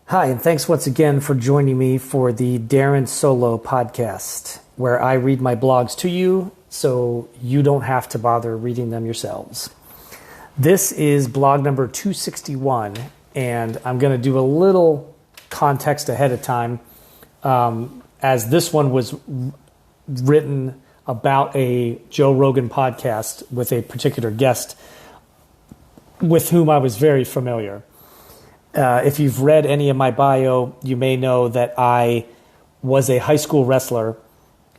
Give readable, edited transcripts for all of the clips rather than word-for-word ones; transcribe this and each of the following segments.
Hi, and thanks once again for joining me for the Darren Solo podcast, where I read my blogs to you so you don't have to bother reading them yourselves. This is blog number 261, and I'm going to do a little context ahead of time, as this one was written about a Joe Rogan podcast with a particular guest with whom I was very familiar. If you've read any of my bio, you may know that I was a high school wrestler,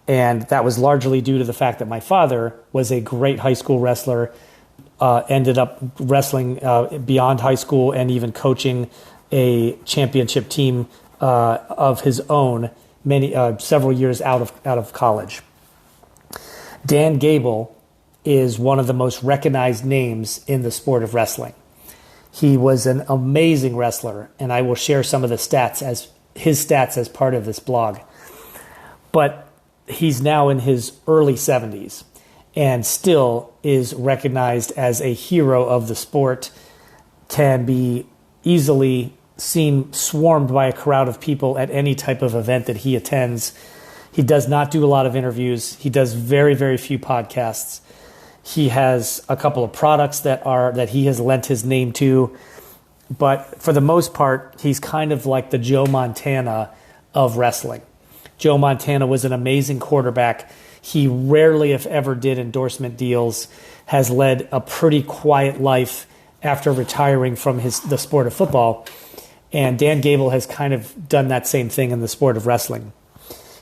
and that was largely due to the fact that my father was a great high school wrestler, ended up wrestling beyond high school and even coaching a championship team of his own several years out of college. Dan Gable is one of the most recognized names in the sport of wrestling. He was an amazing wrestler, and I will share some of the stats as part of this blog. But he's now in his early 70s and still is recognized as a hero of the sport, can be easily seen swarmed by a crowd of people at any type of event that he attends. He does not do a lot of interviews. He does very, very few podcasts. He has a couple of products that he has lent his name to, but for the most part, he's kind of like the Joe Montana of wrestling. Joe Montana was an amazing quarterback. He rarely, if ever, did endorsement deals, has led a pretty quiet life after retiring from the sport of football, and Dan Gable has kind of done that same thing in the sport of wrestling.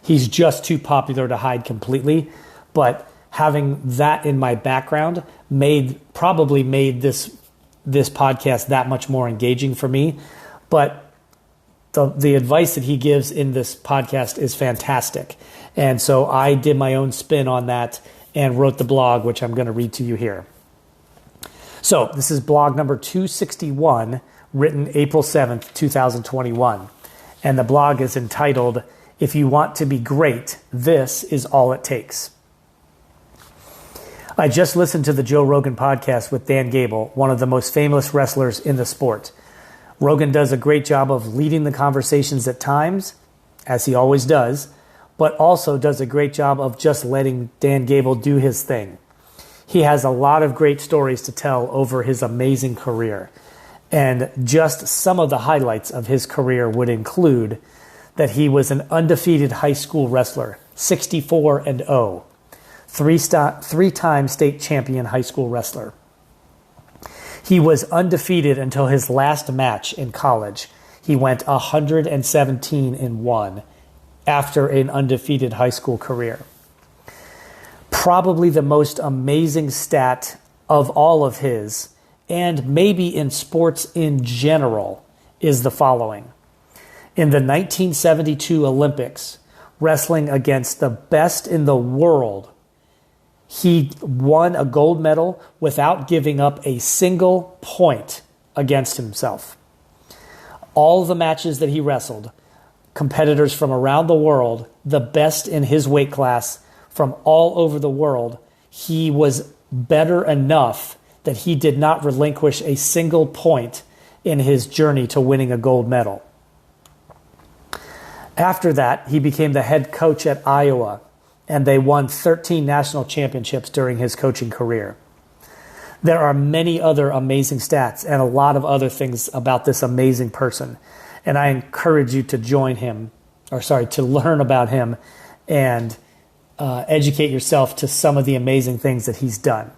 He's just too popular to hide completely, but having that in my background probably made this podcast that much more engaging for me. But the advice that he gives in this podcast is fantastic. And so I did my own spin on that and wrote the blog, which I'm going to read to you here. So this is blog number 261, written April 7th, 2021. And the blog is entitled, "If You Want to Be Great, This Is All It Takes." I just listened to the Joe Rogan podcast with Dan Gable, one of the most famous wrestlers in the sport. Rogan does a great job of leading the conversations at times, as he always does, but also does a great job of just letting Dan Gable do his thing. He has a lot of great stories to tell over his amazing career, and just some of the highlights of his career would include that he was an undefeated high school wrestler, 64-0. Three-time state champion high school wrestler. He was undefeated until his last match in college. He went 117-1 after an undefeated high school career. Probably the most amazing stat of all of his, and maybe in sports in general, is the following. In the 1972 Olympics, wrestling against the best in the world, he won a gold medal without giving up a single point against himself. All the matches that he wrestled, competitors from around the world, the best in his weight class from all over the world, he was better enough that he did not relinquish a single point in his journey to winning a gold medal. After that, he became the head coach at Iowa, and they won 13 national championships during his coaching career. There are many other amazing stats and a lot of other things about this amazing person, and I encourage you to to learn about him and educate yourself to some of the amazing things that he's done.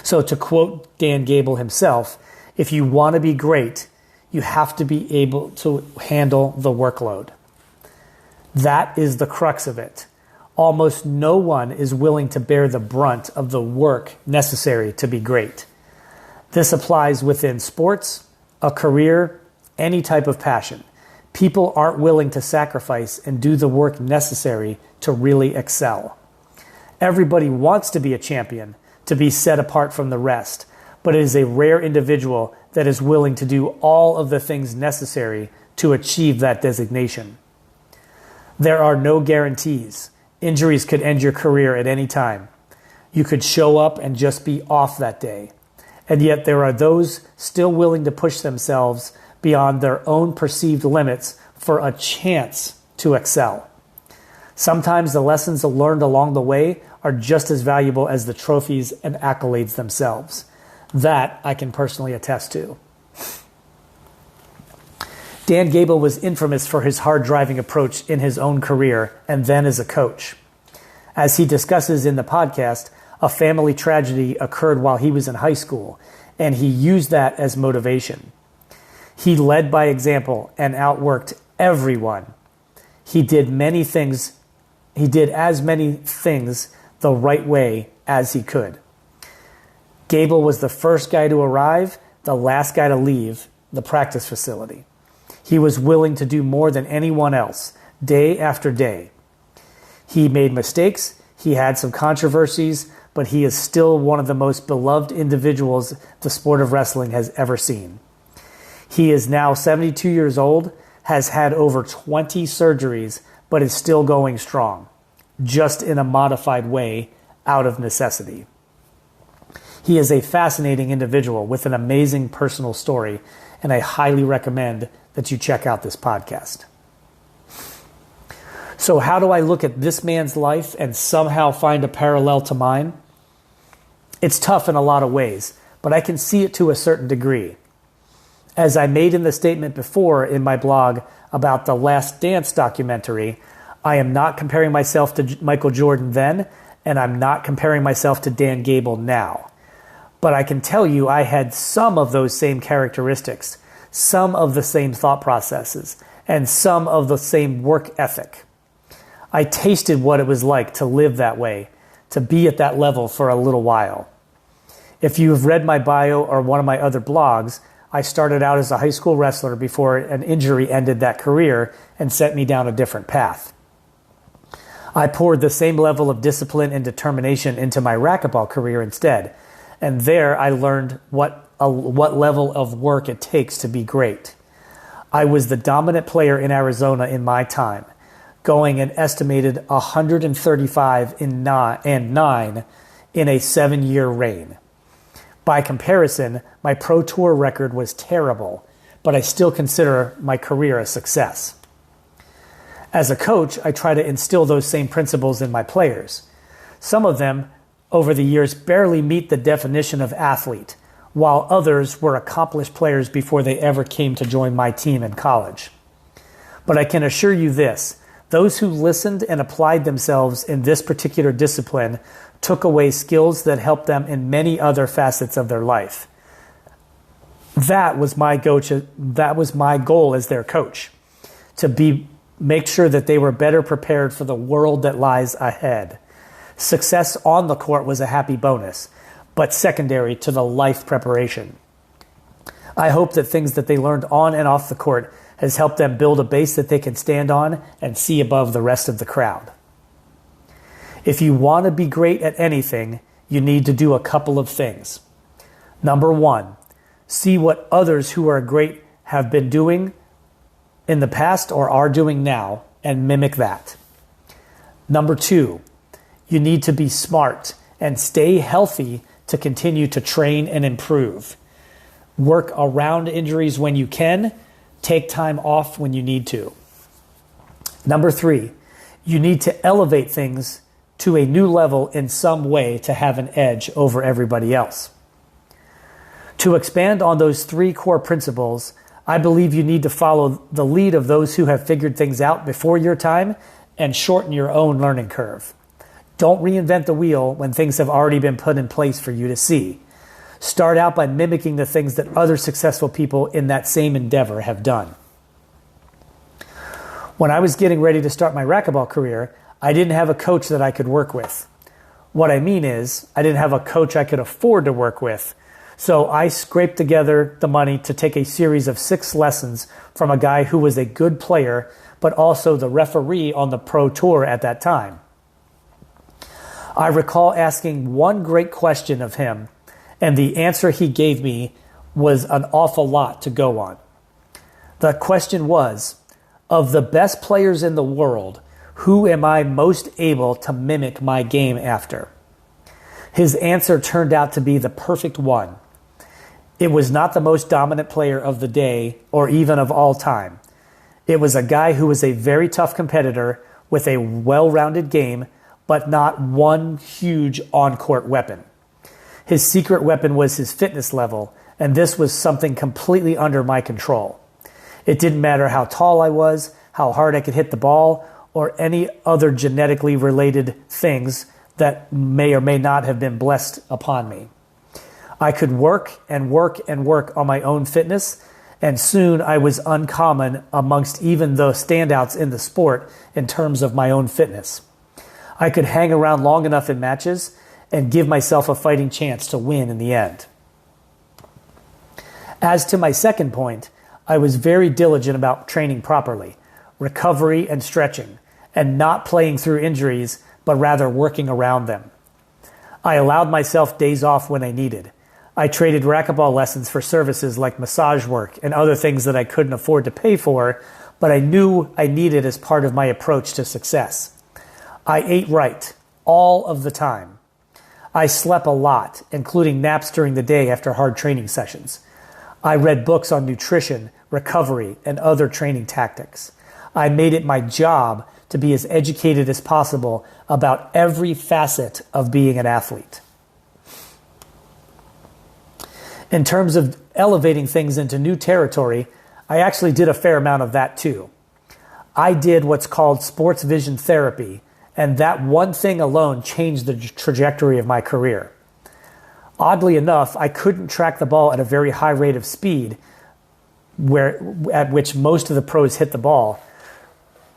So to quote Dan Gable himself, if you want to be great, you have to be able to handle the workload. That is the crux of it. Almost no one is willing to bear the brunt of the work necessary to be great. This applies within sports, a career, any type of passion. People aren't willing to sacrifice and do the work necessary to really excel. Everybody wants to be a champion, to be set apart from the rest, but it is a rare individual that is willing to do all of the things necessary to achieve that designation. There are no guarantees. Injuries could end your career at any time. You could show up and just be off that day. And yet there are those still willing to push themselves beyond their own perceived limits for a chance to excel. Sometimes the lessons learned along the way are just as valuable as the trophies and accolades themselves. That I can personally attest to. Dan Gable was infamous for his hard-driving approach in his own career and then as a coach. As he discusses in the podcast, a family tragedy occurred while he was in high school, and he used that as motivation. He led by example and outworked everyone. He did as many things the right way as he could. Gable was the first guy to arrive, the last guy to leave the practice facility. He was willing to do more than anyone else, day after day. He made mistakes, he had some controversies, but he is still one of the most beloved individuals the sport of wrestling has ever seen. He is now 72 years old, has had over 20 surgeries, but is still going strong, just in a modified way, out of necessity. He is a fascinating individual with an amazing personal story, and I highly recommend that you check out this podcast. So how do I look at this man's life and somehow find a parallel to mine? It's tough in a lot of ways, but I can see it to a certain degree. As I made in the statement before in my blog about the Last Dance documentary, I am not comparing myself to Michael Jordan then, and I'm not comparing myself to Dan Gable now. But I can tell you I had some of those same characteristics, some of the same thought processes, and some of the same work ethic. I tasted what it was like to live that way, to be at that level for a little while. If you have read my bio or one of my other blogs, I started out as a high school wrestler before an injury ended that career and sent me down a different path. I poured the same level of discipline and determination into my racquetball career instead, and there I learned what level of work it takes to be great. I was the dominant player in Arizona in my time, going an estimated 135 and 9 in a 7-year reign. By comparison, my Pro Tour record was terrible, but I still consider my career a success. As a coach, I try to instill those same principles in my players. Some of them, over the years, barely meet the definition of athlete, while others were accomplished players before they ever came to join my team in college. But I can assure you this, those who listened and applied themselves in this particular discipline took away skills that helped them in many other facets of their life. That was my goal as their coach, to make sure that they were better prepared for the world that lies ahead. Success on the court was a happy bonus, but secondary to the life preparation. I hope that things that they learned on and off the court has helped them build a base that they can stand on and see above the rest of the crowd. If you want to be great at anything, you need to do a couple of things. Number one, see what others who are great have been doing in the past or are doing now and mimic that. Number two, you need to be smart and stay healthy to continue to train and improve. Work around injuries when you can. Take time off when you need to. Number three, you need to elevate things to a new level in some way to have an edge over everybody else. To expand on those three core principles, I believe you need to follow the lead of those who have figured things out before your time and shorten your own learning curve. Don't reinvent the wheel when things have already been put in place for you to see. Start out by mimicking the things that other successful people in that same endeavor have done. When I was getting ready to start my racquetball career, I didn't have a coach that I could work with. What I mean is, I didn't have a coach I could afford to work with. So I scraped together the money to take a series of 6 lessons from a guy who was a good player, but also the referee on the Pro Tour at that time. I recall asking one great question of him, and the answer he gave me was an awful lot to go on. The question was, of the best players in the world, who am I most able to mimic my game after? His answer turned out to be the perfect one. It was not the most dominant player of the day or even of all time. It was a guy who was a very tough competitor with a well-rounded game, but not one huge on-court weapon. His secret weapon was his fitness level, and this was something completely under my control. It didn't matter how tall I was, how hard I could hit the ball, or any other genetically related things that may or may not have been blessed upon me. I could work and work and work on my own fitness, and soon I was uncommon amongst even the standouts in the sport in terms of my own fitness. I could hang around long enough in matches and give myself a fighting chance to win in the end. As to my second point, I was very diligent about training properly, recovery and stretching, and not playing through injuries, but rather working around them. I allowed myself days off when I needed. I traded racquetball lessons for services like massage work and other things that I couldn't afford to pay for, but I knew I needed as part of my approach to success. I ate right, all of the time. I slept a lot, including naps during the day after hard training sessions. I read books on nutrition, recovery, and other training tactics. I made it my job to be as educated as possible about every facet of being an athlete. In terms of elevating things into new territory, I actually did a fair amount of that too. I did what's called sports vision therapy, and that one thing alone changed the trajectory of my career. Oddly enough, I couldn't track the ball at a very high rate of speed, at which most of the pros hit the ball,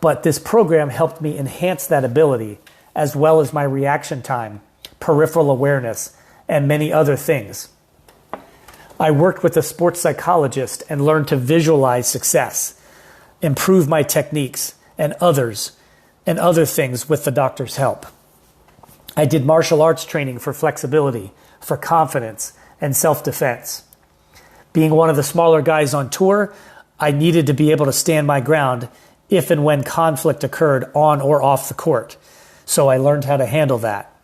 but this program helped me enhance that ability, as well as my reaction time, peripheral awareness, and many other things. I worked with a sports psychologist and learned to visualize success, improve my techniques, and other things with the doctor's help. I did martial arts training for flexibility, for confidence, and self-defense. Being one of the smaller guys on tour, I needed to be able to stand my ground if and when conflict occurred on or off the court, so I learned how to handle that.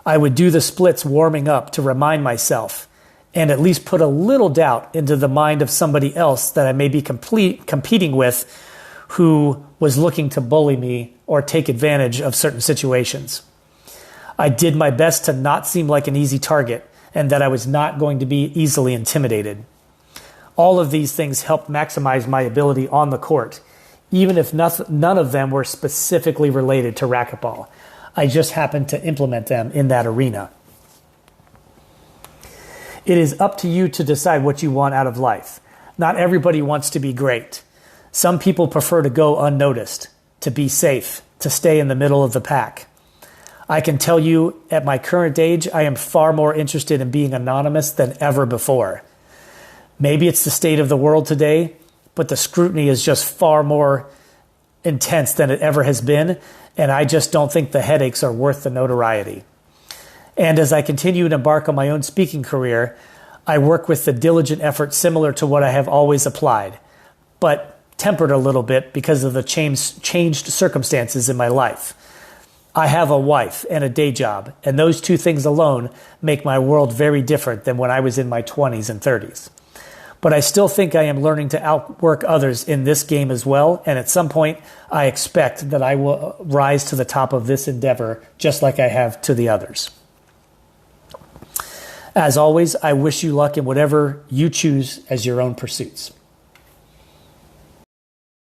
I would do the splits warming up to remind myself and at least put a little doubt into the mind of somebody else that I may be competing with who was looking to bully me or take advantage of certain situations. I did my best to not seem like an easy target and that I was not going to be easily intimidated. All of these things helped maximize my ability on the court, even if none of them were specifically related to racquetball. I just happened to implement them in that arena. It is up to you to decide what you want out of life. Not everybody wants to be great. Some people prefer to go unnoticed, to be safe, to stay in the middle of the pack. I can tell you, at my current age, I am far more interested in being anonymous than ever before. Maybe it's the state of the world today, but the scrutiny is just far more intense than it ever has been, and I just don't think the headaches are worth the notoriety. And as I continue to embark on my own speaking career, I work with the diligent effort similar to what I have always applied, but tempered a little bit because of the changed circumstances in my life. I have a wife and a day job, and those two things alone make my world very different than when I was in my 20s and 30s. But I still think I am learning to outwork others in this game as well, and at some point, I expect that I will rise to the top of this endeavor just like I have to the others. As always, I wish you luck in whatever you choose as your own pursuits.